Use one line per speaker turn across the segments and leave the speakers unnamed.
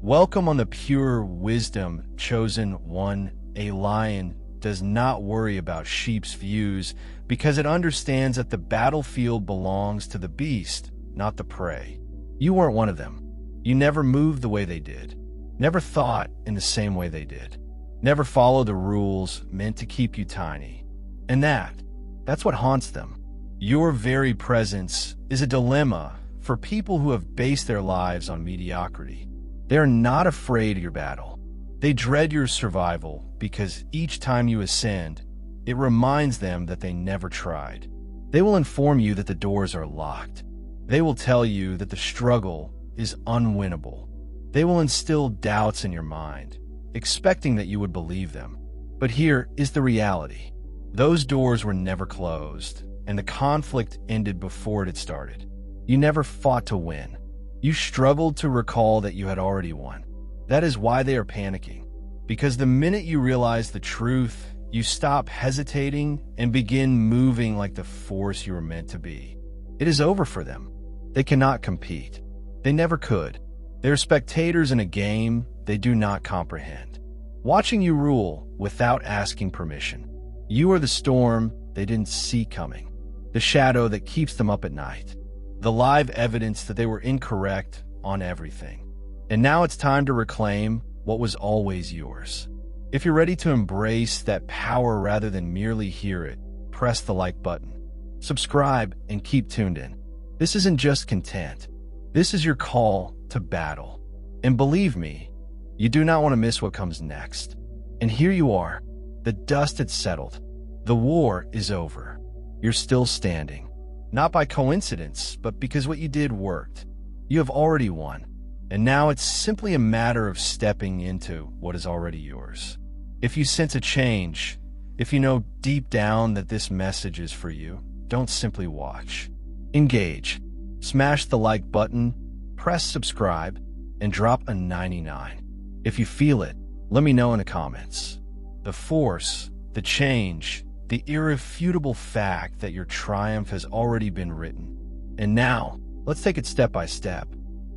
Welcome on the pure wisdom, chosen one. A lion does not worry about sheep's views because it understands that the battlefield belongs to the beast, not the prey. You weren't one of them. You never moved the way they did, never thought in the same way they did, never followed the rules meant to keep you tiny. And that's what haunts them. Your very presence is a dilemma for people who have based their lives on mediocrity. They are not afraid of your battle. They dread your survival because each time you ascend, it reminds them that they never tried. They will inform you that the doors are locked. They will tell you that the struggle is unwinnable. They will instill doubts in your mind, expecting that you would believe them. But here is the reality. Those doors were never closed, and the conflict ended before it had started. You never fought to win. You struggled to recall that you had already won. That is why they are panicking. Because the minute you realize the truth, you stop hesitating and begin moving like the force you were meant to be. It is over for them. They cannot compete. They never could. They are spectators in a game they do not comprehend, watching you rule without asking permission. You are the storm they didn't see coming, the shadow that keeps them up at night, the live evidence that they were incorrect on everything. And now it's time to reclaim what was always yours. If you're ready to embrace that power rather than merely hear it, press the like button, subscribe, and keep tuned in. This isn't just content. This is your call to battle. And believe me, you do not want to miss what comes next. And here you are. The dust had settled. The war is over. You're still standing. Not by coincidence, but because what you did worked. You have already won. And now it's simply a matter of stepping into what is already yours. If you sense a change, if you know deep down that this message is for you, don't simply watch. Engage. Smash the like button, press subscribe, and drop a 99. If you feel it, let me know in the comments. The force, the change, the irrefutable fact that your triumph has already been written. And now, let's take it step by step.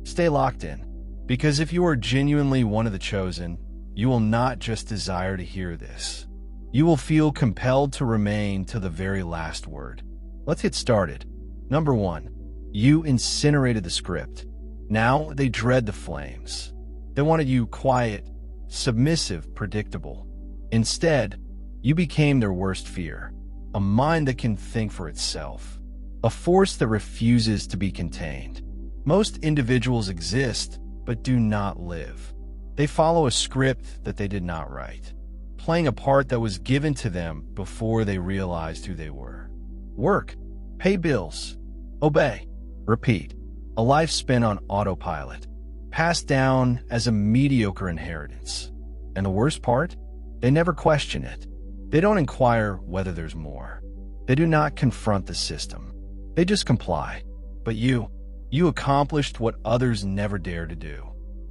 Stay locked in, because if you are genuinely one of the chosen, you will not just desire to hear this. You will feel compelled to remain to the very last word. Let's get started. Number 1. You incinerated the script. Now they dread the flames. They wanted you quiet, submissive, predictable. Instead, you became their worst fear, a mind that can think for itself, a force that refuses to be contained. Most individuals exist, but do not live. They follow a script that they did not write, playing a part that was given to them before they realized who they were. Work, pay bills, obey, repeat. A life spent on autopilot, passed down as a mediocre inheritance. And the worst part? They never question it. They don't inquire whether there's more. They do not confront the system. They just comply. But you accomplished what others never dare to do.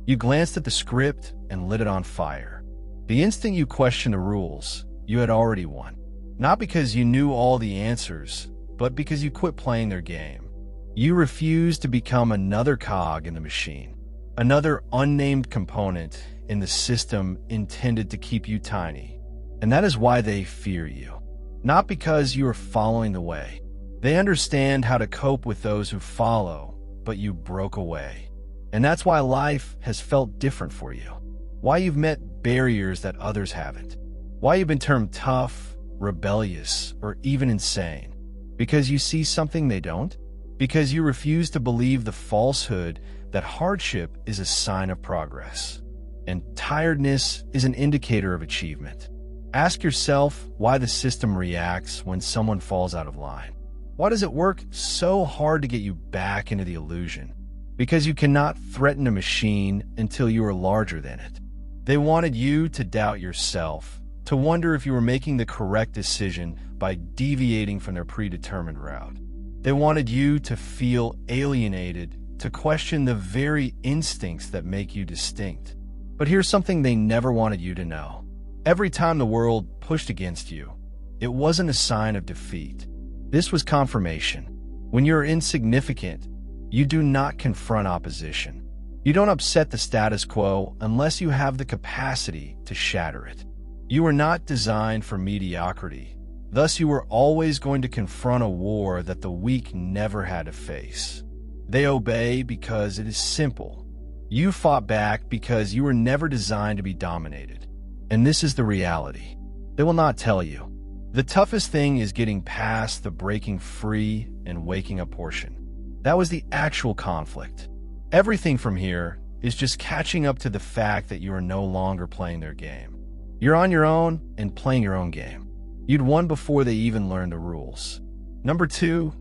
You glanced at the script and lit it on fire. The instant you questioned the rules, you had already won. Not because you knew all the answers, but because you quit playing their game. You refused to become another cog in the machine, another unnamed component in the system intended to keep you tiny. And that is why they fear you. Not because you are following the way. They understand how to cope with those who follow, but you broke away. And that's why life has felt different for you. Why you've met barriers that others haven't. Why you've been termed tough, rebellious, or even insane. Because you see something they don't? Because you refuse to believe the falsehood that hardship is a sign of progress, and tiredness is an indicator of achievement. Ask yourself why the system reacts when someone falls out of line. Why does it work so hard to get you back into the illusion? Because you cannot threaten a machine until you are larger than it. They wanted you to doubt yourself, to wonder if you were making the correct decision by deviating from their predetermined route. They wanted you to feel alienated, to question the very instincts that make you distinct. But here's something they never wanted you to know. Every time the world pushed against you, it wasn't a sign of defeat. This was confirmation. When you're insignificant, you do not confront opposition. You don't upset the status quo unless you have the capacity to shatter it. You were not designed for mediocrity. Thus, you were always going to confront a war that the weak never had to face. They obey because it is simple. You fought back because you were never designed to be dominated. And this is the reality. They will not tell you. The toughest thing is getting past the breaking free and waking up portion. That was the actual conflict. Everything from here is just catching up to the fact that you are no longer playing their game. You're on your own and playing your own game. You'd won before they even learned the rules. Number 2,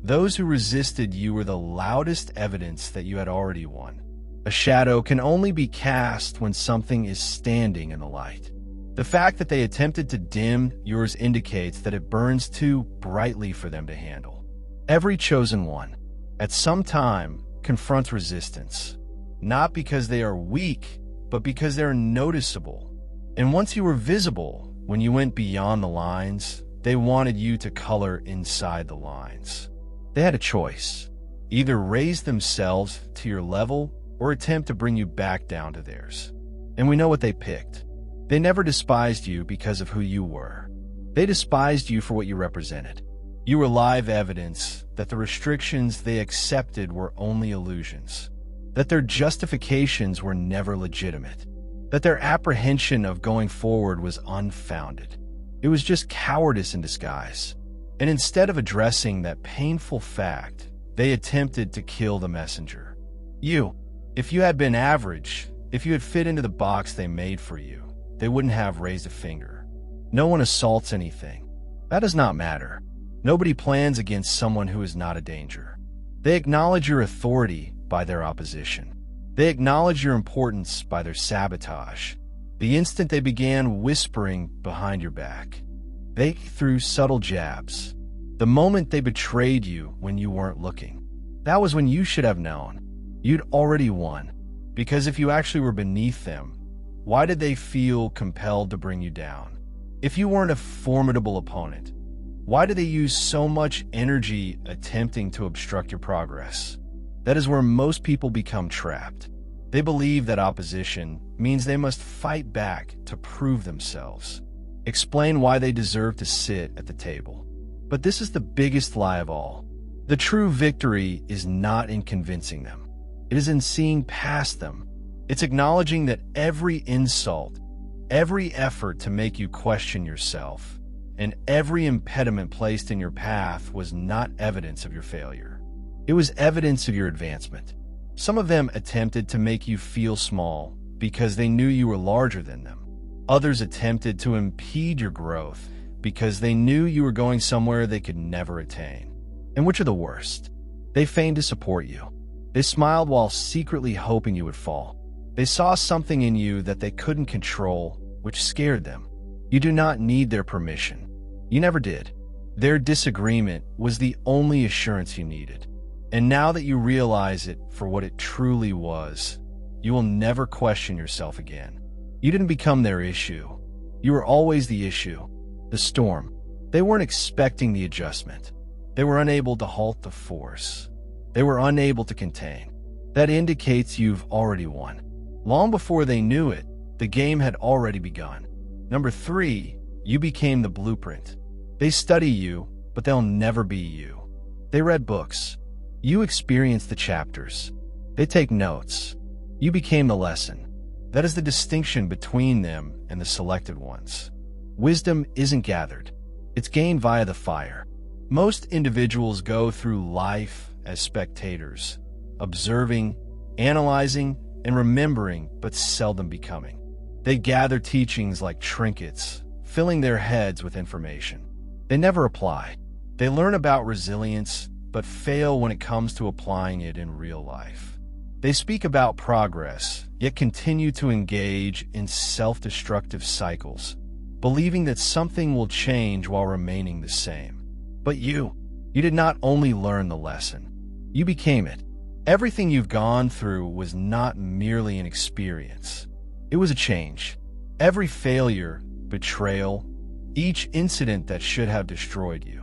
those who resisted you were the loudest evidence that you had already won. A shadow can only be cast when something is standing in the light. The fact that they attempted to dim yours indicates that it burns too brightly for them to handle. Every chosen one, at some time, confronts resistance, not because they are weak, but because they're noticeable. And once you were visible, when you went beyond the lines, they wanted you to color inside the lines. They had a choice: either raise themselves to your level or attempt to bring you back down to theirs. And we know what they picked. They never despised you because of who you were. They despised you for what you represented. You were live evidence that the restrictions they accepted were only illusions, that their justifications were never legitimate, that their apprehension of going forward was unfounded. It was just cowardice in disguise. And instead of addressing that painful fact, they attempted to kill the messenger. You, if you had been average, if you had fit into the box they made for you, they wouldn't have raised a finger. No one assaults anything. That does not matter. Nobody plans against someone who is not a danger. They acknowledge your authority by their opposition. They acknowledge your importance by their sabotage. The instant they began whispering behind your back, they threw subtle jabs. The moment they betrayed you when you weren't looking, that was when you should have known. You'd already won. Because if you actually were beneath them, why did they feel compelled to bring you down? If you weren't a formidable opponent, why did they use so much energy attempting to obstruct your progress? That is where most people become trapped. They believe that opposition means they must fight back to prove themselves, explain why they deserve to sit at the table. But this is the biggest lie of all. The true victory is not in convincing them. It is in seeing past them. It's acknowledging that every insult, every effort to make you question yourself, and every impediment placed in your path was not evidence of your failure. It was evidence of your advancement. Some of them attempted to make you feel small because they knew you were larger than them. Others attempted to impede your growth because they knew you were going somewhere they could never attain. And which are the worst? They feigned to support you. They smiled while secretly hoping you would fall. They saw something in you that they couldn't control, which scared them. You do not need their permission. You never did. Their disagreement was the only assurance you needed. And now that you realize it for what it truly was, you will never question yourself again. You didn't become their issue. You were always the issue, the storm. They weren't expecting the adjustment. They were unable to halt the force. They were unable to contain. That indicates you've already won. Long before they knew it, the game had already begun. Number 3, you became the blueprint. They study you, but they'll never be you. They read books. You experienced the chapters. They take notes. You became the lesson. That is the distinction between them and the selected ones. Wisdom isn't gathered. It's gained via the fire. Most individuals go through life as spectators, observing, analyzing, and remembering, but seldom becoming. They gather teachings like trinkets, filling their heads with information. They never apply. They learn about resilience, but fail when it comes to applying it in real life. They speak about progress, yet continue to engage in self-destructive cycles, believing that something will change while remaining the same. But you did not only learn the lesson, you became it. Everything you've gone through was not merely an experience. It was a change. Every failure, betrayal, each incident that should have destroyed you,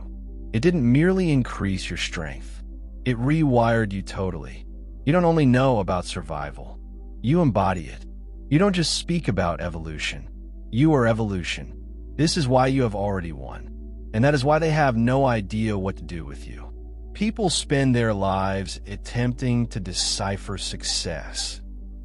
it didn't merely increase your strength. It rewired you totally. You don't only know about survival. You embody it. You don't just speak about evolution. You are evolution. This is why you have already won. And that is why they have no idea what to do with you. People spend their lives attempting to decipher success,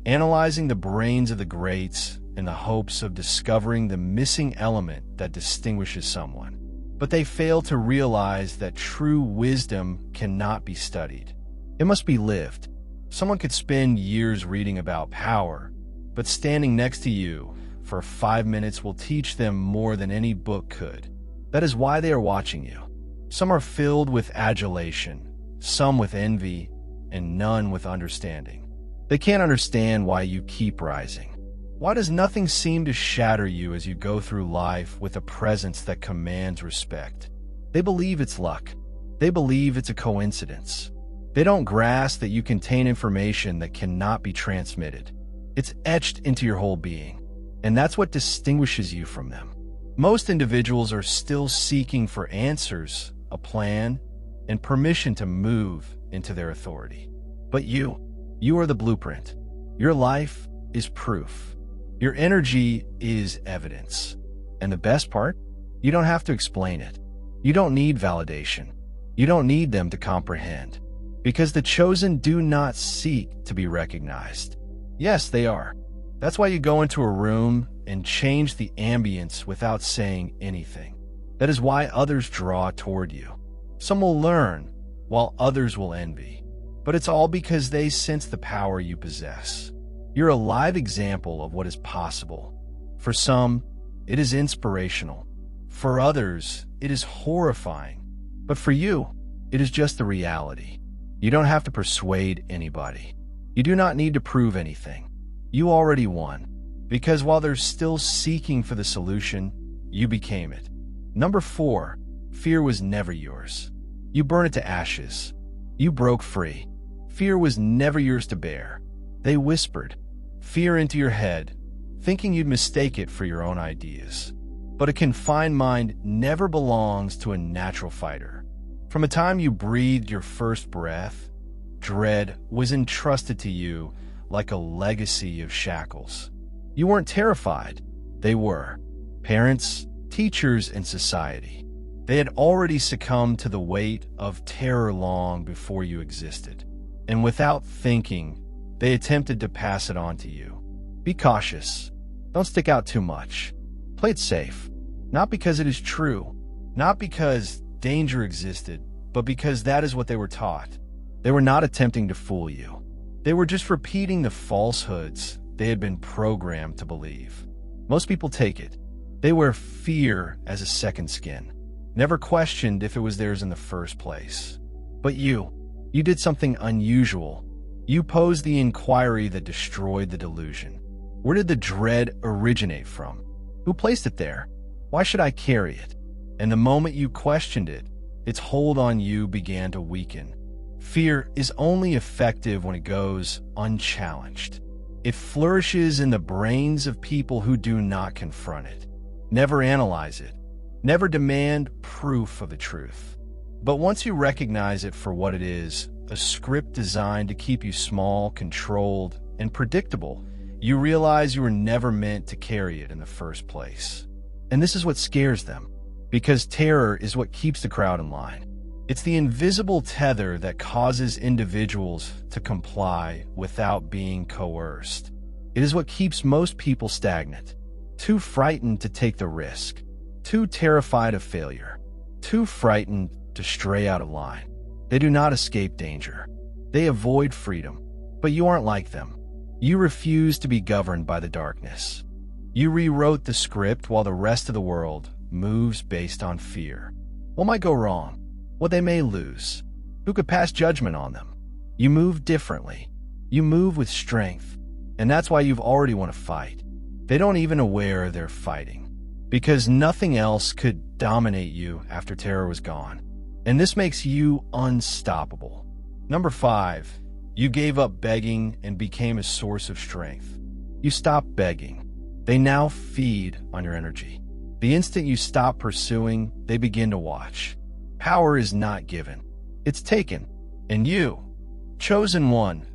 analyzing the brains of the greats in the hopes of discovering the missing element that distinguishes someone. But they fail to realize that true wisdom cannot be studied. It must be lived. Someone could spend years reading about power, but standing next to you for 5 minutes will teach them more than any book could. That is why they are watching you. Some are filled with adulation, some with envy, and none with understanding. They can't understand why you keep rising. Why does nothing seem to shatter you as you go through life with a presence that commands respect? They believe it's luck. They believe it's a coincidence. They don't grasp that you contain information that cannot be transmitted. It's etched into your whole being, and that's what distinguishes you from them. Most individuals are still seeking for answers, a plan, and permission to move into their authority. But you are the blueprint. Your life is proof. Your energy is evidence. And the best part? You don't have to explain it. You don't need validation. You don't need them to comprehend. Because the chosen do not seek to be recognized. Yes, they are. That's why you go into a room and change the ambience without saying anything. That is why others draw toward you. Some will learn, while others will envy. But it's all because they sense the power you possess. You're a live example of what is possible. For some, it is inspirational. For others, it is horrifying. But for you, it is just the reality. You don't have to persuade anybody. You do not need to prove anything. You already won. Because while they're still seeking for the solution, you became it. Number 4, fear was never yours. You burned it to ashes. You broke free. Fear was never yours to bear. They whispered fear into your head, thinking you'd mistake it for your own ideas. But a confined mind never belongs to a natural fighter. From the time you breathed your first breath, dread was entrusted to you like a legacy of shackles. You weren't terrified. They were. Parents, teachers, and society. They had already succumbed to the weight of terror long before you existed. And without thinking, they attempted to pass it on to you. Be cautious. Don't stick out too much. Play it safe. Not because it is true. Not because danger existed, but because that is what they were taught. They were not attempting to fool you. They were just repeating the falsehoods they had been programmed to believe. Most people take it. They wear fear as a second skin. Never questioned if it was theirs in the first place. But you did something unusual. You posed the inquiry that destroyed the delusion. Where did the dread originate from? Who placed it there? Why should I carry it? And the moment you questioned it, its hold on you began to weaken. Fear is only effective when it goes unchallenged. It flourishes in the brains of people who do not confront it. Never analyze it. Never demand proof of the truth. But once you recognize it for what it is, a script designed to keep you small, controlled, and predictable, you realize you were never meant to carry it in the first place. And this is what scares them, because terror is what keeps the crowd in line. It's the invisible tether that causes individuals to comply without being coerced. It is what keeps most people stagnant, too frightened to take the risk, too terrified of failure, too frightened to stray out of line. They do not escape danger. They avoid freedom. But you aren't like them. You refuse to be governed by the darkness. You rewrote the script while the rest of the world moves based on fear. What might go wrong? What they may lose? Who could pass judgment on them? You move differently. You move with strength. And that's why you've already won a fight. They don't even aware they're fighting. Because nothing else could dominate you after terror was gone. And this makes you unstoppable. Number 5, you gave up begging and became a source of strength. You stopped begging. They now feed on your energy. The instant you stop pursuing, they begin to watch. Power is not given. It's taken. And you, chosen one,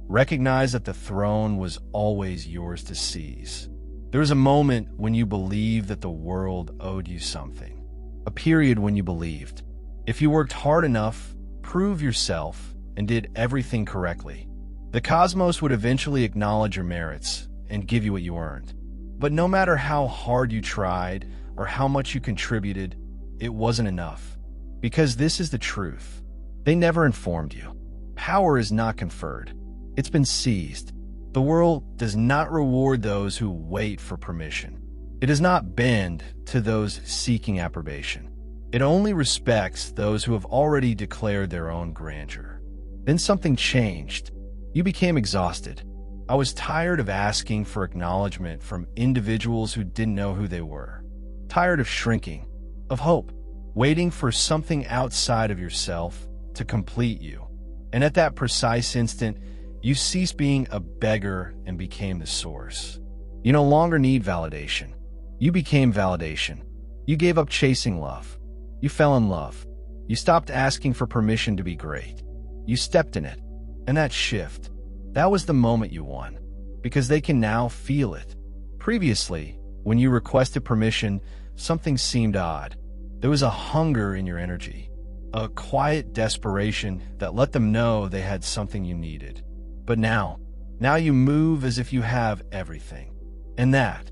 Recognize that the throne was always yours to seize. There was a moment when you believed that the world owed you something. A period when you believed, if you worked hard enough, proved yourself, and did everything correctly, the cosmos would eventually acknowledge your merits and give you what you earned. But no matter how hard you tried or how much you contributed, it wasn't enough. Because this is the truth. They never informed you. Power is not conferred. It's been seized. The world does not reward those who wait for permission. It does not bend to those seeking approbation. It only respects those who have already declared their own grandeur. Then something changed. You became exhausted. I was tired of asking for acknowledgement from individuals who didn't know who they were. Tired of shrinking, of hope, waiting for something outside of yourself to complete you. And at that precise instant, you ceased being a beggar and became the source. You no longer need validation. You became validation. You gave up chasing love. You fell in love. You stopped asking for permission to be great. You stepped in it. And that shift, that was the moment you won. Because they can now feel it. Previously, when you requested permission, something seemed odd. There was a hunger in your energy. A quiet desperation that let them know they had something you needed. But now you move as if you have everything. And that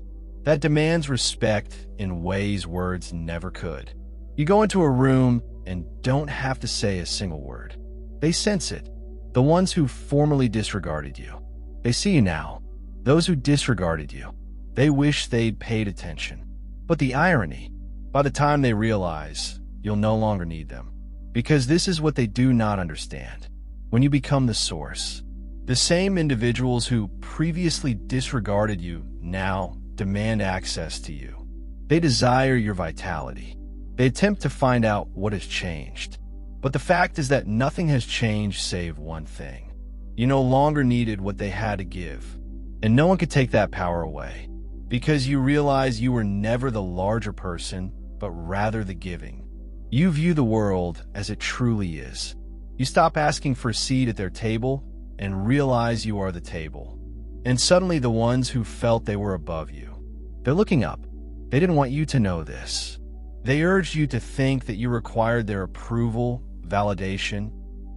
demands respect in ways words never could. You go into a room and don't have to say a single word. They sense it. The ones who formerly disregarded you. They see you now. Those who disregarded you. They wish they'd paid attention. But the irony, by the time they realize, you'll no longer need them. Because this is what they do not understand. When you become the source, the same individuals who previously disregarded you now demand access to you. They desire your vitality. They attempt to find out what has changed. But the fact is that nothing has changed save one thing. You no longer needed what they had to give. And no one could take that power away. Because you realize you were never the larger person, but rather the giving. You view the world as it truly is. You stop asking for a seat at their table and realize you are the table. And suddenly the ones who felt they were above you, they're looking up. They didn't want you to know this. They urged you to think that you required their approval, validation,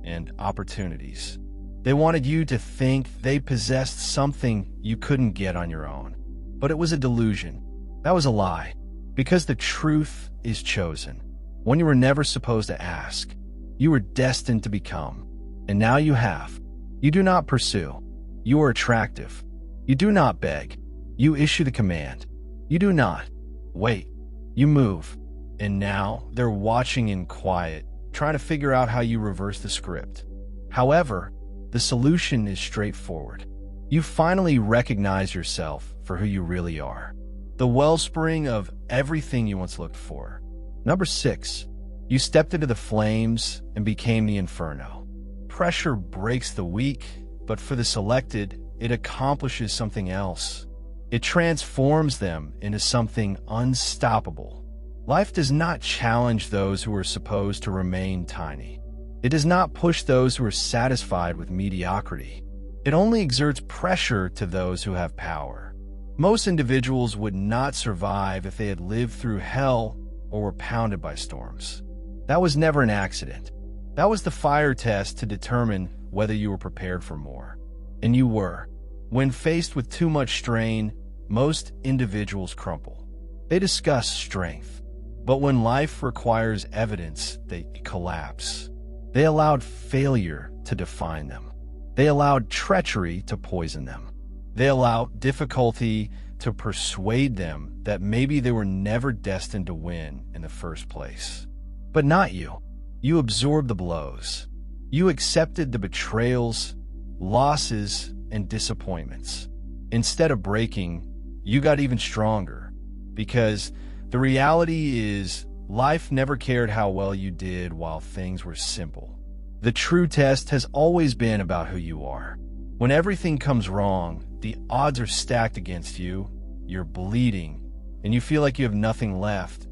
and opportunities. They wanted you to think they possessed something you couldn't get on your own. But it was a delusion. That was a lie. Because the truth is chosen. When you were never supposed to ask, you were destined to become. And now you have. You do not pursue. You are attractive. You do not beg. You issue the command. You do not wait. You move. And now they're watching in quiet, trying to figure out how you reverse the script. However, the solution is straightforward. You finally recognize yourself for who you really are. The wellspring of everything you once looked for. Number 6, you stepped into the flames and became the inferno. Pressure breaks the weak, but for the selected, it accomplishes something else. It transforms them into something unstoppable. Life does not challenge those who are supposed to remain tiny. It does not push those who are satisfied with mediocrity. It only exerts pressure to those who have power. Most individuals would not survive if they had lived through hell or were pounded by storms. That was never an accident. That was the fire test to determine whether you were prepared for more. And you were. When faced with too much strain, most individuals crumple. They discuss strength. But when life requires evidence, they collapse. They allowed failure to define them. They allowed treachery to poison them. They allowed difficulty to persuade them that maybe they were never destined to win in the first place. But not you. You absorbed the blows. You accepted the betrayals, losses, and disappointments. Instead of breaking, you got even stronger. Because the reality is, life never cared how well you did while things were simple. The true test has always been about who you are. When everything comes wrong, the odds are stacked against you, you're bleeding, and you feel like you have nothing left.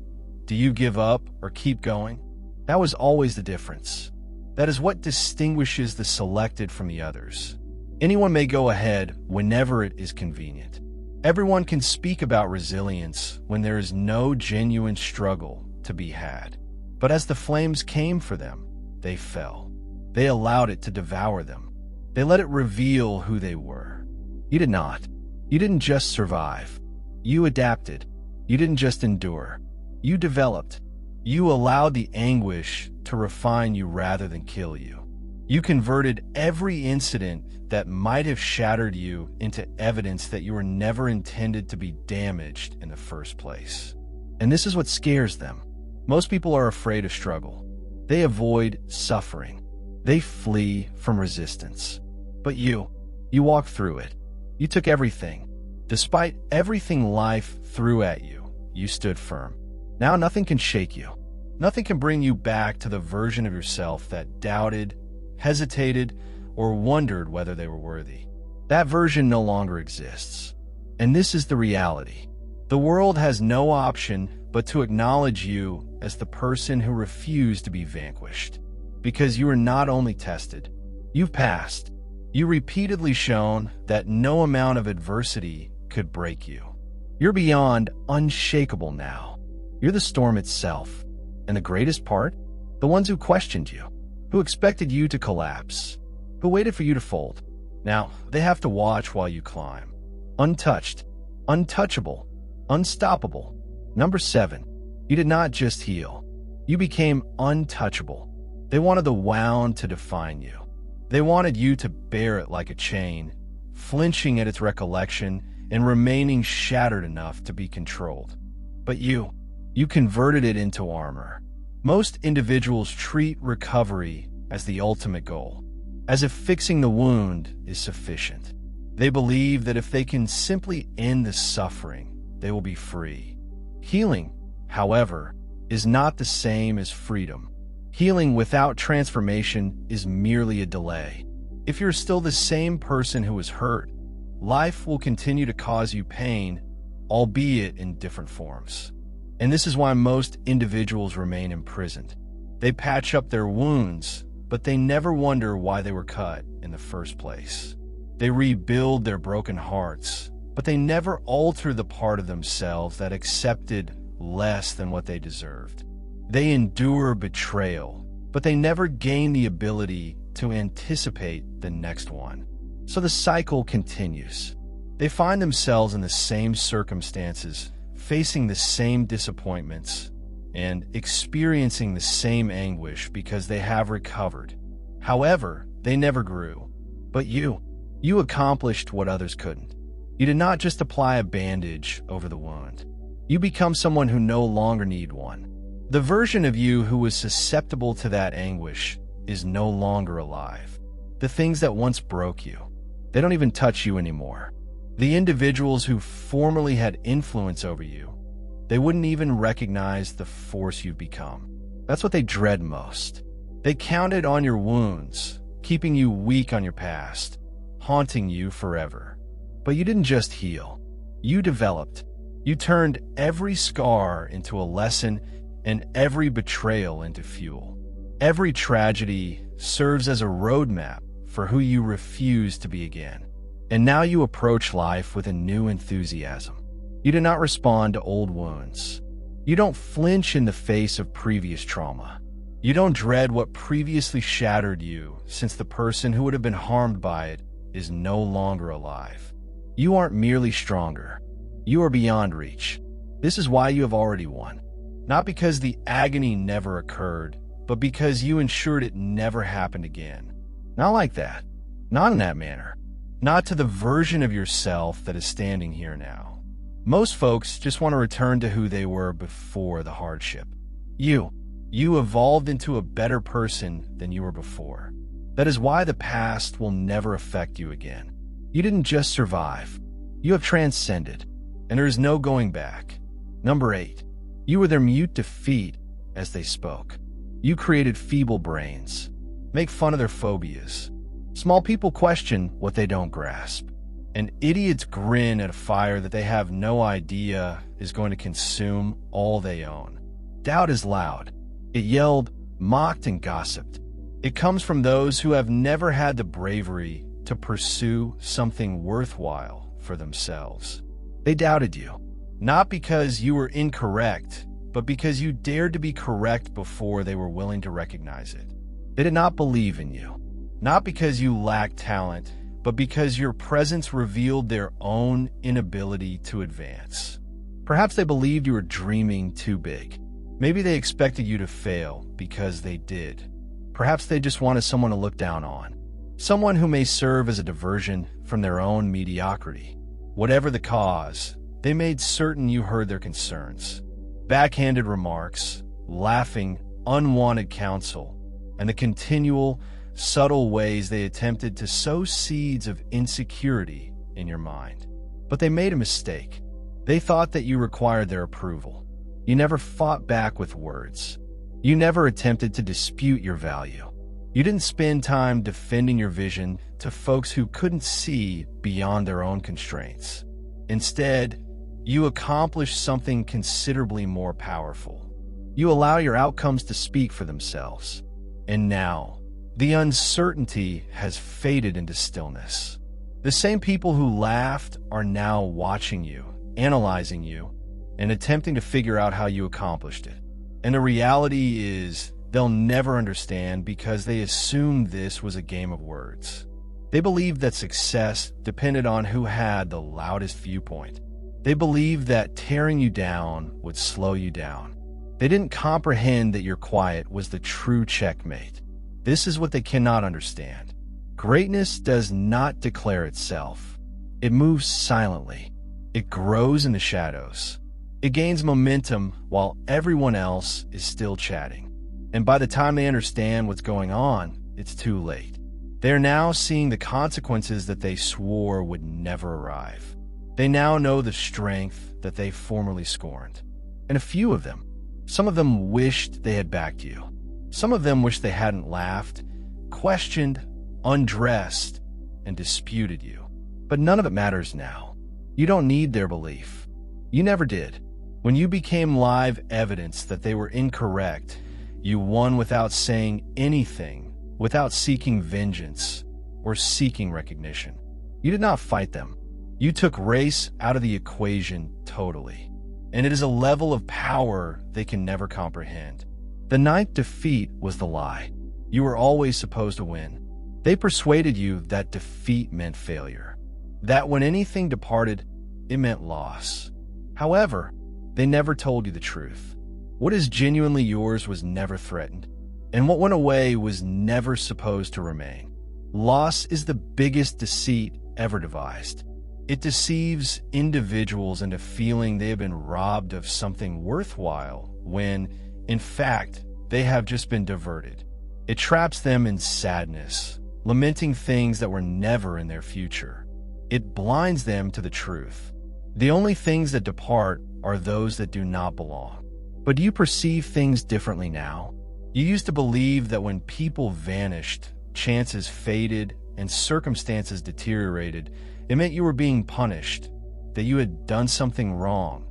Do you give up or keep going? That was always the difference. That is what distinguishes the selected from the others. Anyone may go ahead whenever it is convenient. Everyone can speak about resilience when there is no genuine struggle to be had. But as the flames came for them, they fell. They allowed it to devour them. They let it reveal who they were. You did not. You didn't just survive. You adapted. You didn't just endure. You developed. You allowed the anguish to refine you rather than kill you. You converted every incident that might have shattered you into evidence that you were never intended to be damaged in the first place. And this is what scares them. Most people are afraid of struggle. They avoid suffering. They flee from resistance. But you walked through it. You took everything. Despite everything life threw at you, you stood firm. Now nothing can shake you. Nothing can bring you back to the version of yourself that doubted, hesitated, or wondered whether they were worthy. That version no longer exists. And this is the reality. The world has no option but to acknowledge you as the person who refused to be vanquished. Because you are not only tested, you've passed. You repeatedly shown that no amount of adversity could break you. You're beyond unshakable now. You're the storm itself. And the greatest part? The ones who questioned you, who expected you to collapse, who waited for you to fold. Now, they have to watch while you climb. Untouched, untouchable, unstoppable. Number 7, you did not just heal. You became untouchable. They wanted the wound to define you. They wanted you to bear it like a chain, flinching at its recollection and remaining shattered enough to be controlled. But you converted it into armor. Most individuals treat recovery as the ultimate goal, as if fixing the wound is sufficient. They believe that if they can simply end the suffering, they will be free. Healing, however, is not the same as freedom. Healing without transformation is merely a delay. If you're still the same person who was hurt, life will continue to cause you pain, albeit in different forms. And this is why most individuals remain imprisoned. They patch up their wounds, but they never wonder why they were cut in the first place. They rebuild their broken hearts, but they never alter the part of themselves that accepted less than what they deserved. They endure betrayal, but they never gain the ability to anticipate the next one. So the cycle continues. They find themselves in the same circumstances, facing the same disappointments, and experiencing the same anguish because they have recovered. However, they never grew. But you accomplished what others couldn't. You did not just apply a bandage over the wound. You become someone who no longer need one. The version of you who was susceptible to that anguish is no longer alive. The things that once broke you, they don't even touch you anymore. The individuals who formerly had influence over you, they wouldn't even recognize the force you've become. That's what they dread most. They counted on your wounds, keeping you weak on your past, haunting you forever. But you didn't just heal. You developed. You turned every scar into a lesson and every betrayal into fuel. Every tragedy serves as a roadmap for who you refuse to be again. And now you approach life with a new enthusiasm. You do not respond to old wounds. You don't flinch in the face of previous trauma. You don't dread what previously shattered you, since the person who would have been harmed by it is no longer alive. You aren't merely stronger. You are beyond reach. This is why you have already won. Not because the agony never occurred, but because you ensured it never happened again. Not like that. Not in that manner. Not to the version of yourself that is standing here now. Most folks just want to return to who they were before the hardship. You evolved into a better person than you were before. That is why the past will never affect you again. You didn't just survive. You have transcended, and there is no going back. Number 8, you were their mute defeat as they spoke. You created feeble brains, make fun of their phobias. Small people question what they don't grasp. And idiots grin at a fire that they have no idea is going to consume all they own. Doubt is loud. It yelled, mocked, and gossiped. It comes from those who have never had the bravery to pursue something worthwhile for themselves. They doubted you, not because you were incorrect, but because you dared to be correct before they were willing to recognize it. They did not believe in you, not because you lacked talent, but because your presence revealed their own inability to advance. Perhaps they believed you were dreaming too big. Maybe they expected you to fail because they did. Perhaps they just wanted someone to look down on, someone who may serve as a diversion from their own mediocrity. Whatever the cause, they made certain you heard their concerns. Backhanded remarks, laughing, unwanted counsel, and the continual, subtle ways they attempted to sow seeds of insecurity in your mind. But they made a mistake. They thought that you required their approval. You never fought back with words. You never attempted to dispute your value. You didn't spend time defending your vision to folks who couldn't see beyond their own constraints. Instead, you accomplished something considerably more powerful. You allow your outcomes to speak for themselves. And now, the uncertainty has faded into stillness. The same people who laughed are now watching you, analyzing you, and attempting to figure out how you accomplished it. And the reality is, they'll never understand because they assumed this was a game of words. They believed that success depended on who had the loudest viewpoint. They believed that tearing you down would slow you down. They didn't comprehend that your quiet was the true checkmate. This is what they cannot understand. Greatness does not declare itself. It moves silently. It grows in the shadows. It gains momentum while everyone else is still chatting. And by the time they understand what's going on, it's too late. They are now seeing the consequences that they swore would never arrive. They now know the strength that they formerly scorned. And a few of them, some of them wished they had backed you. Some of them wished they hadn't laughed, questioned, undressed, and disputed you. But none of it matters now. You don't need their belief. You never did. When you became live evidence that they were incorrect, you won without saying anything, without seeking vengeance or seeking recognition. You did not fight them. You took race out of the equation totally. And it is a level of power they can never comprehend. The ninth defeat was the lie. You were always supposed to win. They persuaded you that defeat meant failure, that when anything departed, it meant loss. However, they never told you the truth. What is genuinely yours was never threatened, and what went away was never supposed to remain. Loss is the biggest deceit ever devised. It deceives individuals into feeling they have been robbed of something worthwhile when, in fact, they have just been diverted. It traps them in sadness, lamenting things that were never in their future. It blinds them to the truth. The only things that depart are those that do not belong. But do you perceive things differently now? You used to believe that when people vanished, chances faded, and circumstances deteriorated, it meant you were being punished, that you had done something wrong,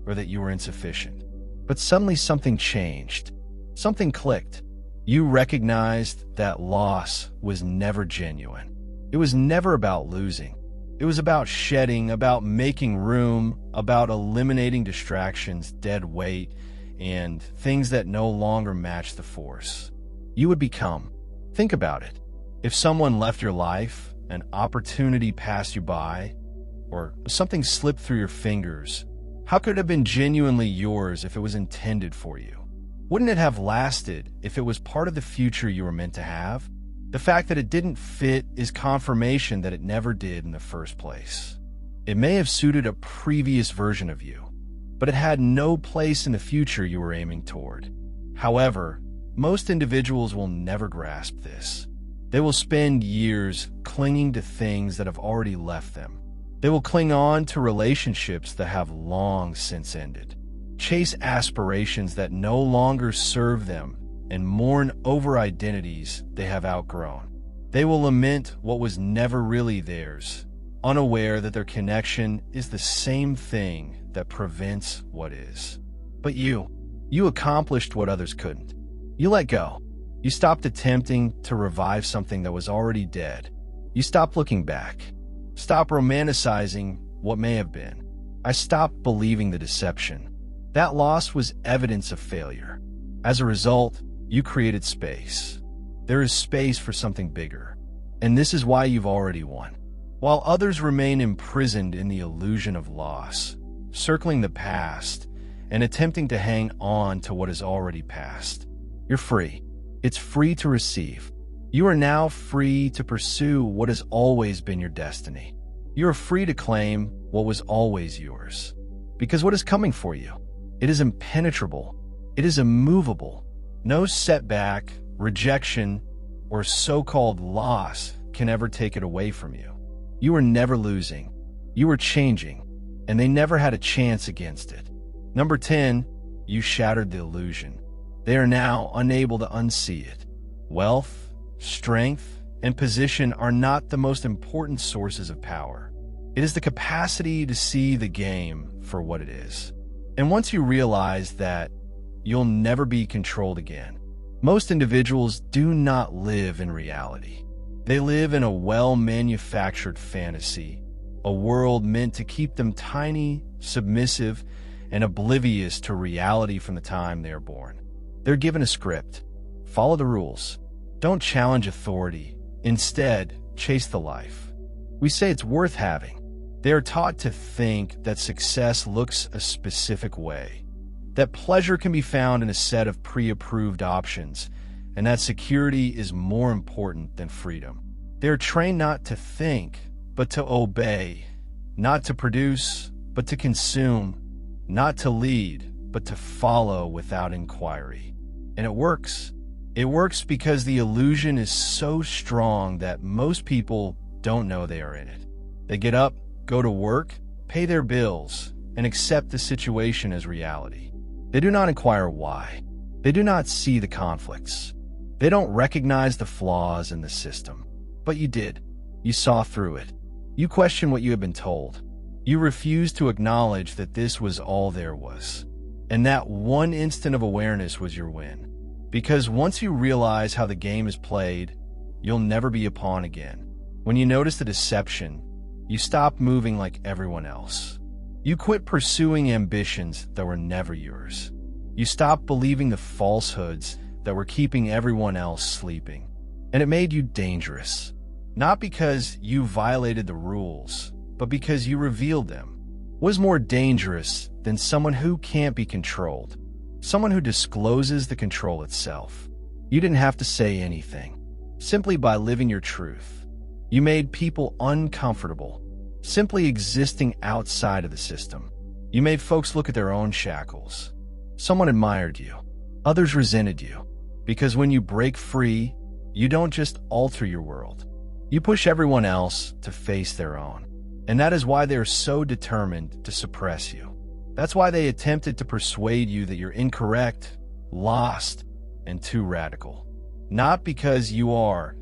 or that you were insufficient. But suddenly something changed. Something clicked. You recognized that loss was never genuine. It was never about losing. It was about shedding, about making room, about eliminating distractions, dead weight, and things that no longer match the force. You would become. Think about it. If someone left your life, an opportunity passed you by, or something slipped through your fingers, how could it have been genuinely yours if it was intended for you? Wouldn't it have lasted if it was part of the future you were meant to have? The fact that it didn't fit is confirmation that it never did in the first place. It may have suited a previous version of you, but it had no place in the future you were aiming toward. However, most individuals will never grasp this. They will spend years clinging to things that have already left them. They will cling on to relationships that have long since ended, chase aspirations that no longer serve them, and mourn over identities they have outgrown. They will lament what was never really theirs, unaware that their connection is the same thing that prevents what is. But you accomplished what others couldn't. You let go. You stopped attempting to revive something that was already dead. You stop looking back. Stop romanticizing what may have been. I stopped believing the deception. That loss was evidence of failure. As a result, you created space. There is space for something bigger. And this is why you've already won. While others remain imprisoned in the illusion of loss, circling the past and attempting to hang on to what is already past, you're free. It's free to receive. You are now free to pursue what has always been your destiny. You are free to claim what was always yours. Because what is coming for you? It is impenetrable. It is immovable. No setback, rejection, or so-called loss can ever take it away from you. You are never losing. You are changing, and they never had a chance against it. Number 10, you shattered the illusion. They are now unable to unsee it. Wealth, strength, and position are not the most important sources of power. It is the capacity to see the game for what it is. And once you realize that, you'll never be controlled again. Most individuals do not live in reality. They live in a well-manufactured fantasy, a world meant to keep them tiny, submissive, and oblivious to reality from the time they are born. They're given a script. Follow the rules. Don't challenge authority. Instead, chase the life. We say it's worth having. They are taught to think that success looks a specific way, that pleasure can be found in a set of pre-approved options, and that security is more important than freedom. They are trained not to think, but to obey, not to produce, but to consume, not to lead, but to follow without inquiry. And it works. It works because the illusion is so strong that most people don't know they are in it. They get up, go to work, pay their bills, and accept the situation as reality. They do not inquire why. They do not see the conflicts. They don't recognize the flaws in the system. But you did. You saw through it. You question what you had been told. You refuse to acknowledge that this was all there was. And that one instant of awareness was your win. Because once you realize how the game is played, you'll never be a pawn again. When you notice the deception, you stop moving like everyone else. You quit pursuing ambitions that were never yours. You stop believing the falsehoods that were keeping everyone else sleeping. And it made you dangerous. Not because you violated the rules, but because you revealed them. What is more dangerous than someone who can't be controlled? Someone who discloses the control itself. You didn't have to say anything. Simply by living your truth, you made people uncomfortable, simply existing outside of the system. You made folks look at their own shackles. Someone admired you. Others resented you. Because when you break free, you don't just alter your world. You push everyone else to face their own. And that is why they are so determined to suppress you. That's why they attempted to persuade you that you're incorrect, lost, and too radical. Not because you are,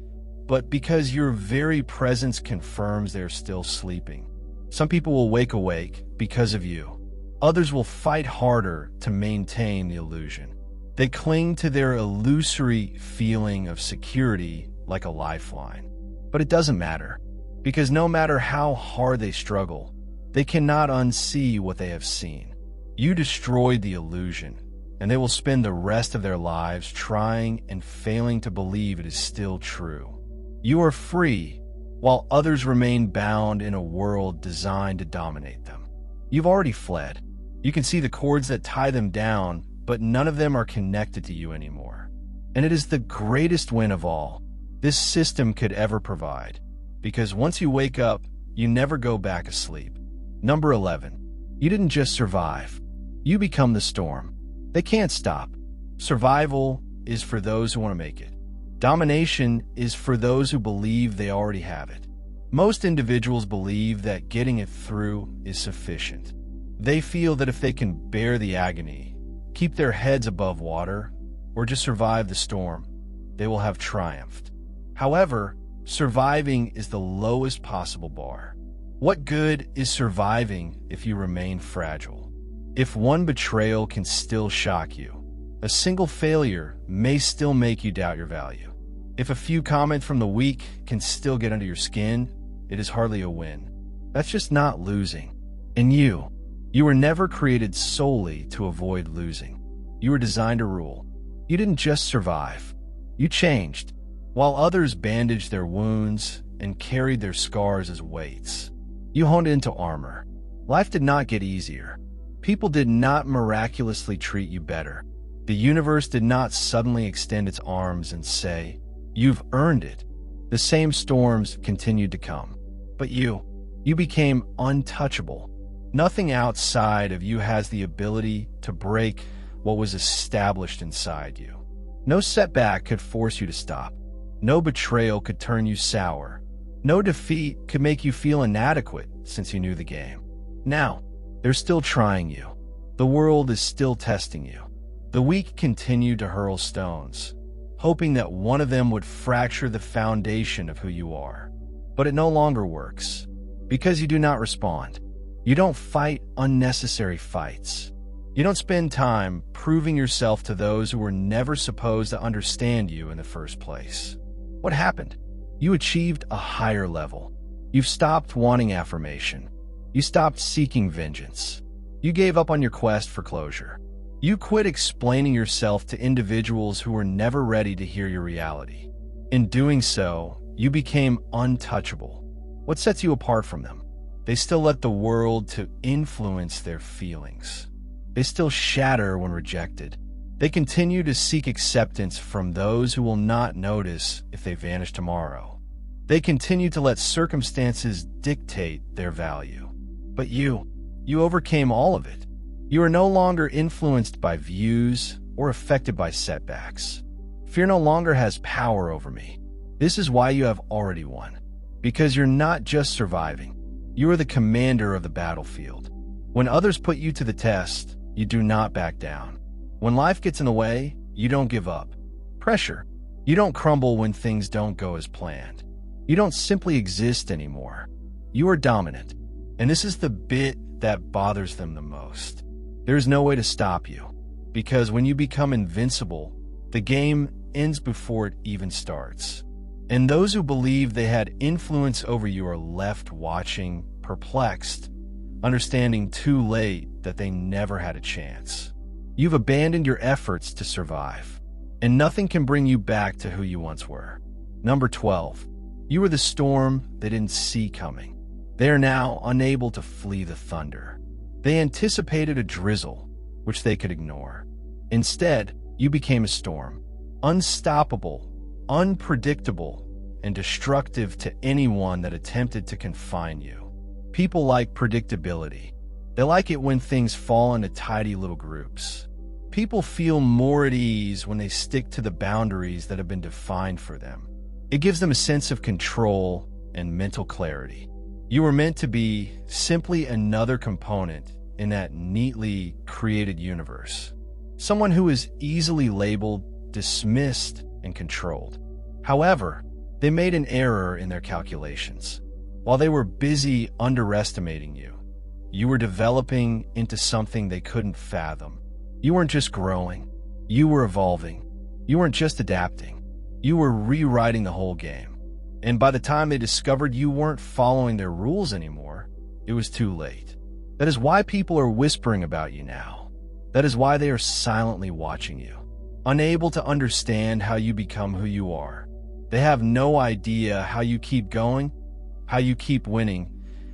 but because your very presence confirms they're still sleeping. Some people will wake awake because of you. Others will fight harder to maintain the illusion. They cling to their illusory feeling of security like a lifeline. But it doesn't matter, because no matter how hard they struggle, they cannot unsee what they have seen. You destroyed the illusion, and they will spend the rest of their lives trying and failing to believe it is still true. You are free, while others remain bound in a world designed to dominate them. You've already fled. You can see the cords that tie them down, but none of them are connected to you anymore. And it is the greatest win of all this system could ever provide, because once you wake up, you never go back asleep. Number 11. You didn't just survive. You become the storm. They can't stop. Survival is for those who want to make it. Domination is for those who believe they already have it. Most individuals believe that getting it through is sufficient. They feel that if they can bear the agony, keep their heads above water, or just survive the storm, they will have triumphed. However, surviving is the lowest possible bar. What good is surviving if you remain fragile? If one betrayal can still shock you, a single failure may still make you doubt your value. If a few comments from the weak can still get under your skin, it is hardly a win. That's just not losing. And you were never created solely to avoid losing. You were designed to rule. You didn't just survive. You changed. While others bandaged their wounds and carried their scars as weights, you honed into armor. Life did not get easier. People did not miraculously treat you better. The universe did not suddenly extend its arms and say, "You've earned it." The same storms continued to come. But you became untouchable. Nothing outside of you has the ability to break what was established inside you. No setback could force you to stop. No betrayal could turn you sour. No defeat could make you feel inadequate since you knew the game. Now, they're still trying you. The world is still testing you. The weak continue to hurl stones, hoping that one of them would fracture the foundation of who you are. But it no longer works, because you do not respond. You don't fight unnecessary fights. You don't spend time proving yourself to those who were never supposed to understand you in the first place. What happened? You achieved a higher level. You've stopped wanting affirmation. You stopped seeking vengeance. You gave up on your quest for closure. You quit explaining yourself to individuals who were never ready to hear your reality. In doing so, you became untouchable. What sets you apart from them? They still let the world to influence their feelings. They still shatter when rejected. They continue to seek acceptance from those who will not notice if they vanish tomorrow. They continue to let circumstances dictate their value. But you overcame all of it. You are no longer influenced by views or affected by setbacks. Fear no longer has power over me. This is why you have already won. Because you're not just surviving. You are the commander of the battlefield. When others put you to the test, you do not back down. When life gets in the way, you don't give up. Pressure. You don't crumble when things don't go as planned. You don't simply exist anymore. You are dominant. And this is the bit that bothers them the most. There's no way to stop you. Because when you become invincible, the game ends before it even starts. And those who believe they had influence over you are left watching, perplexed, understanding too late that they never had a chance. You've abandoned your efforts to survive, and nothing can bring you back to who you once were. Number 12. You were the storm they didn't see coming. They are now unable to flee the thunder. They anticipated a drizzle, which they could ignore. Instead, you became a storm, unstoppable, unpredictable, and destructive to anyone that attempted to confine you. People like predictability. They like it when things fall into tidy little groups. People feel more at ease when they stick to the boundaries that have been defined for them. It gives them a sense of control and mental clarity. You were meant to be simply another component in that neatly created universe. Someone who is easily labeled, dismissed, and controlled. However, they made an error in their calculations. While they were busy underestimating you, you were developing into something they couldn't fathom. You weren't just growing. You were evolving. You weren't just adapting. You were rewriting the whole game. And by the time they discovered you weren't following their rules anymore, it was too late. That is why people are whispering about you now. That is why they are silently watching you, unable to understand how you become who you are. They have no idea how you keep going, how you keep winning,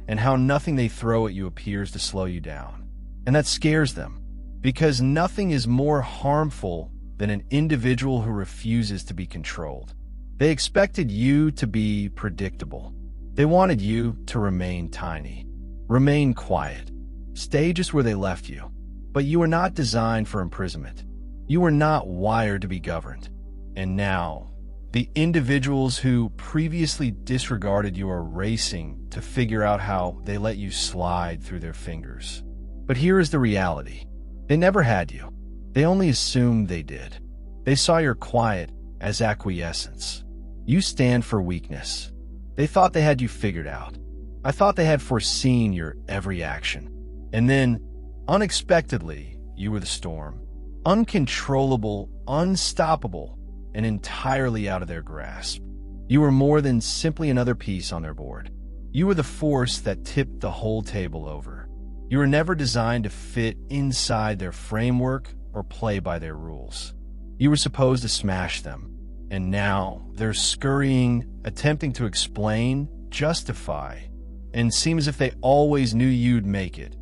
and how nothing they throw at you appears to slow you down. And that scares them, because nothing is more harmful than an individual who refuses to be controlled. They expected you to be predictable. They wanted you to remain tiny, remain quiet, stay just where they left you. But you were not designed for imprisonment. You were not wired to be governed. And now, the individuals who previously disregarded you are racing to figure out how they let you slide through their fingers. But here is the reality. They never had you. They only assumed they did. They saw your quiet as acquiescence. You stand for weakness. They thought they had you figured out. I thought they had foreseen your every action. And then, unexpectedly, you were the storm. Uncontrollable, unstoppable, and entirely out of their grasp. You were more than simply another piece on their board. You were the force that tipped the whole table over. You were never designed to fit inside their framework or play by their rules. You were supposed to smash them, and now they're scurrying, attempting to explain, justify, and seem as if they always knew you'd make it,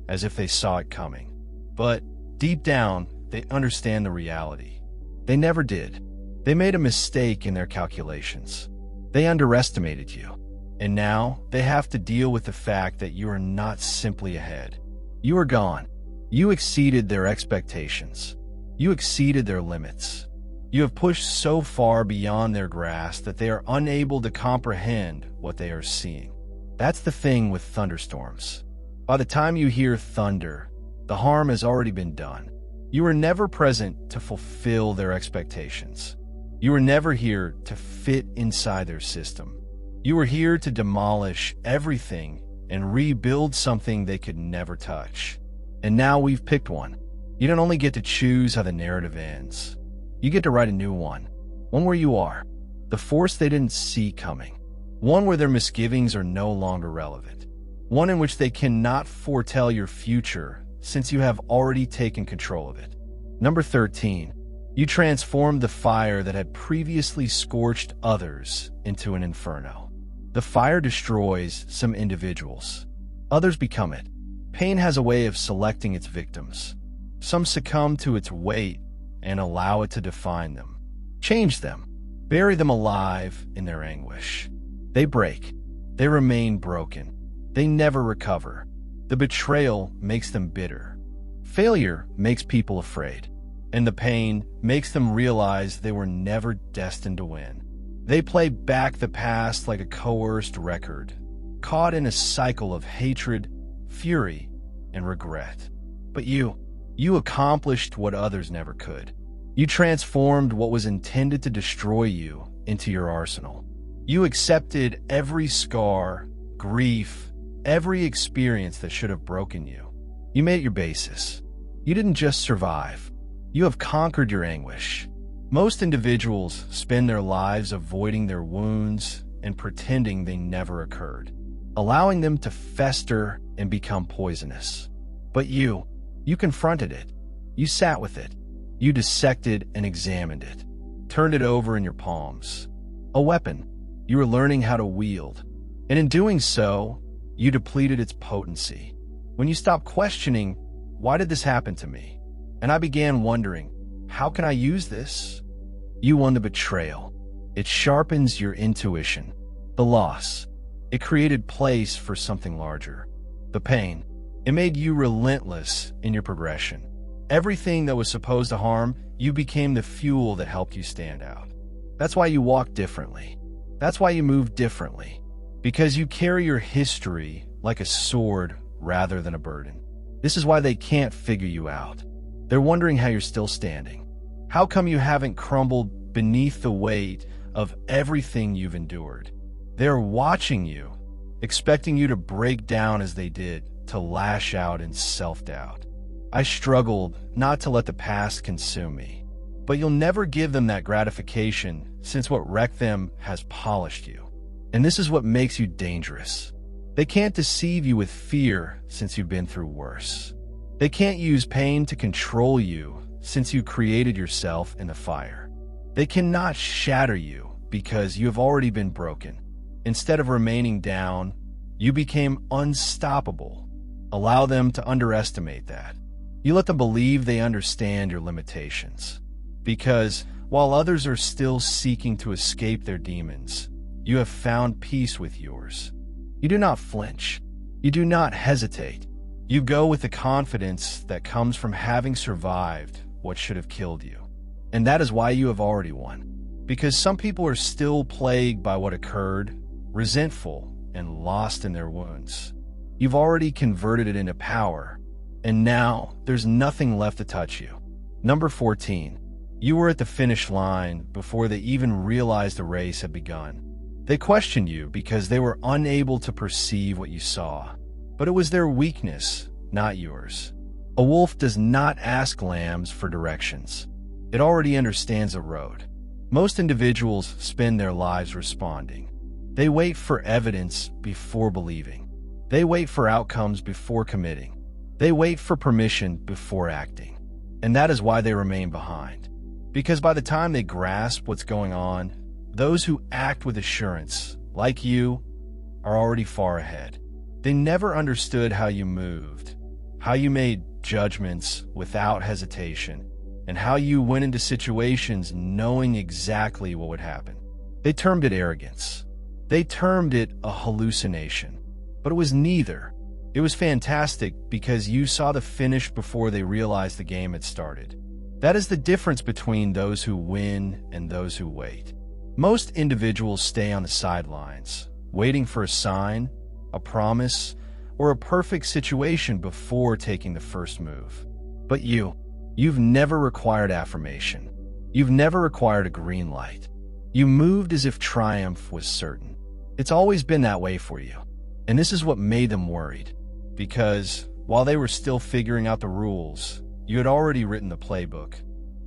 as if they saw it coming. But deep down, they understand the reality. They never did. They made a mistake in their calculations. They underestimated you. And now they have to deal with the fact that you are not simply ahead. You are gone. You exceeded their expectations. You exceeded their limits. You have pushed so far beyond their grasp that they are unable to comprehend what they are seeing. That's the thing with thunderstorms. By the time you hear thunder, the harm has already been done. You were never present to fulfill their expectations. You were never here to fit inside their system. You were here to demolish everything and rebuild something they could never touch. And now we've picked one. You don't only get to choose how the narrative ends. You get to write a new one. One where you are, the force they didn't see coming. One where their misgivings are no longer relevant. One in which they cannot foretell your future since you have already taken control of it. Number 13. You transformed the fire that had previously scorched others into an inferno. The fire destroys some individuals. Others become it. Pain has a way of selecting its victims. Some succumb to its weight and allow it to define them. Change them. Bury them alive in their anguish. They break. They remain broken. They never recover. The betrayal makes them bitter. Failure makes people afraid. And the pain makes them realize they were never destined to win. They play back the past like a coerced record, caught in a cycle of hatred, fury, and regret. But you accomplished what others never could. You transformed what was intended to destroy you into your arsenal. You accepted every scar, grief, every experience that should have broken you. You made it your basis. You didn't just survive. You have conquered your anguish. Most individuals spend their lives avoiding their wounds and pretending they never occurred, allowing them to fester and become poisonous. But you confronted it. You sat with it. You dissected and examined it, turned it over in your palms. A weapon you were learning how to wield. And in doing so, you depleted its potency. When you stopped questioning, why did this happen to me? And I began wondering, how can I use this? You won the betrayal. It sharpens your intuition. The loss. It created place for something larger. The pain. It made you relentless in your progression. Everything that was supposed to harm, you became the fuel that helped you stand out. That's why you walk differently. That's why you move differently. Because you carry your history like a sword rather than a burden. This is why they can't figure you out. They're wondering how you're still standing. How come you haven't crumbled beneath the weight of everything you've endured? They're watching you, expecting you to break down as they did, to lash out in self-doubt. I struggled not to let the past consume me, but you'll never give them that gratification since what wrecked them has polished you. And this is what makes you dangerous. They can't deceive you with fear since you've been through worse. They can't use pain to control you since you created yourself in the fire. They cannot shatter you because you have already been broken. Instead of remaining down, you became unstoppable. Allow them to underestimate that. You let them believe they understand your limitations. Because while others are still seeking to escape their demons, you have found peace with yours. You do not flinch. You do not hesitate. You go with the confidence that comes from having survived what should have killed you. And that is why you have already won. Because some people are still plagued by what occurred, resentful and lost in their wounds. You've already converted it into power, and now there's nothing left to touch you. Number 14. You were at the finish line before they even realized the race had begun. They questioned you because they were unable to perceive what you saw. But it was their weakness, not yours. A wolf does not ask lambs for directions. It already understands the road. Most individuals spend their lives responding. They wait for evidence before believing. They wait for outcomes before committing. They wait for permission before acting. And that is why they remain behind. Because by the time they grasp what's going on, those who act with assurance, like you, are already far ahead. They never understood how you moved, how you made judgments without hesitation, and how you went into situations knowing exactly what would happen. They termed it arrogance. They termed it a hallucination. But it was neither. It was fantastic because you saw the finish before they realized the game had started. That is the difference between those who win and those who wait. Most individuals stay on the sidelines, waiting for a sign, a promise, or a perfect situation before taking the first move. But you've never required affirmation. You've never required a green light. You moved as if triumph was certain. It's always been that way for you. And this is what made them worried. Because while they were still figuring out the rules, you had already written the playbook.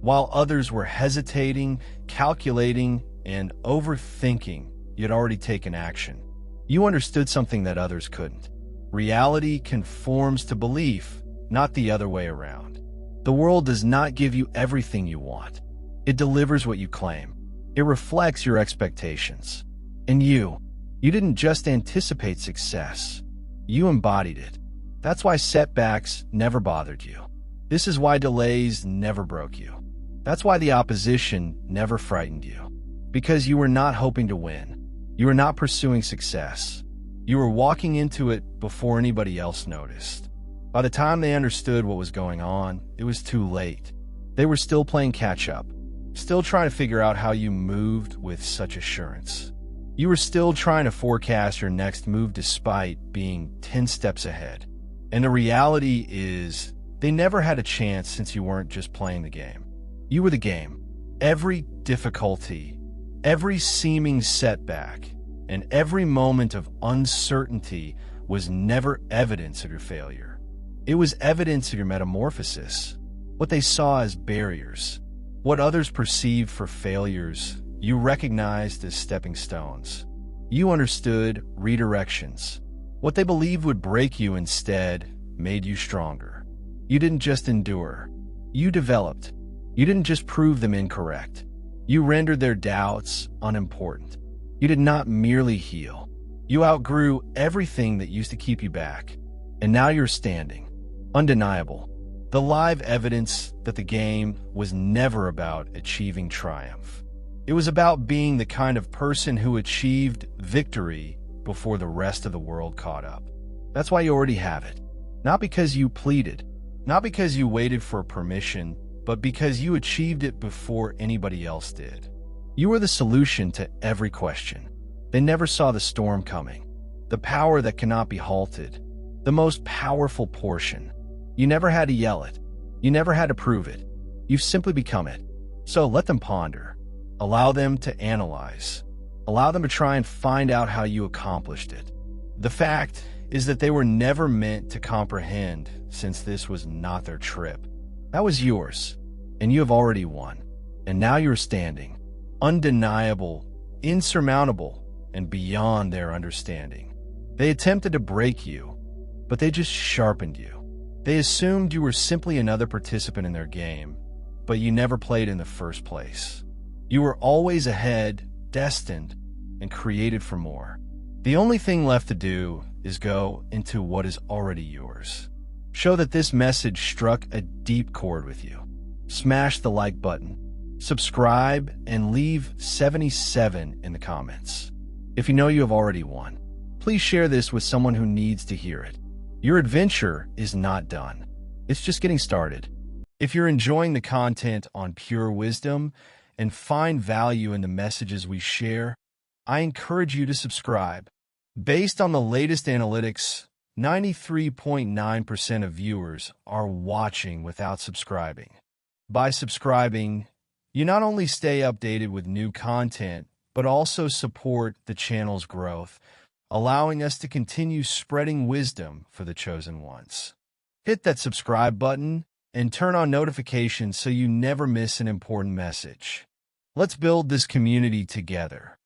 While others were hesitating, calculating, and overthinking, you had already taken action. You understood something that others couldn't. Reality conforms to belief, not the other way around. The world does not give you everything you want. It delivers what you claim. It reflects your expectations. And you didn't just anticipate success. You embodied it. That's why setbacks never bothered you. This is why delays never broke you. That's why the opposition never frightened you. Because you were not hoping to win. You were not pursuing success. You were walking into it before anybody else noticed. By the time they understood what was going on, it was too late. They were still playing catch-up, still trying to figure out how you moved with such assurance. You were still trying to forecast your next move despite being 10 steps ahead. And the reality is, they never had a chance since you weren't just playing the game. You were the game. Every difficulty, every seeming setback, and every moment of uncertainty was never evidence of your failure. It was evidence of your metamorphosis. What they saw as barriers, what others perceived for failures, you recognized as stepping stones. You understood redirections. What they believed would break you instead made you stronger. You didn't just endure. You developed. You didn't just prove them incorrect. You rendered their doubts unimportant. You did not merely heal. You outgrew everything that used to keep you back. And now you're standing. Undeniable. The live evidence that the game was never about achieving triumph. It was about being the kind of person who achieved victory before the rest of the world caught up. That's why you already have it. Not because you pleaded, not because you waited for permission, but because you achieved it before anybody else did. You were the solution to every question. They never saw the storm coming, the power that cannot be halted, the most powerful portion. You never had to yell it. You never had to prove it. You've simply become it. So let them ponder. Allow them to analyze. Allow them to try and find out how you accomplished it. The fact is that they were never meant to comprehend, since this was not their trip. That was yours, and you have already won. And now you're standing, undeniable, insurmountable, and beyond their understanding. They attempted to break you, but they just sharpened you. They assumed you were simply another participant in their game, but you never played in the first place. You were always ahead, destined, and created for more. The only thing left to do is go into what is already yours. Show that this message struck a deep chord with you. Smash the like button, subscribe, and leave 77 in the comments. If you know you have already won, please share this with someone who needs to hear it. Your adventure is not done. It's just getting started. If you're enjoying the content on Pure Wisdom and find value in the messages we share, I encourage you to subscribe. Based on the latest analytics, 93.9% of viewers are watching without subscribing. By subscribing, you not only stay updated with new content, but also support the channel's growth, allowing us to continue spreading wisdom for the chosen ones. Hit that subscribe button and turn on notifications so you never miss an important message. Let's build this community together.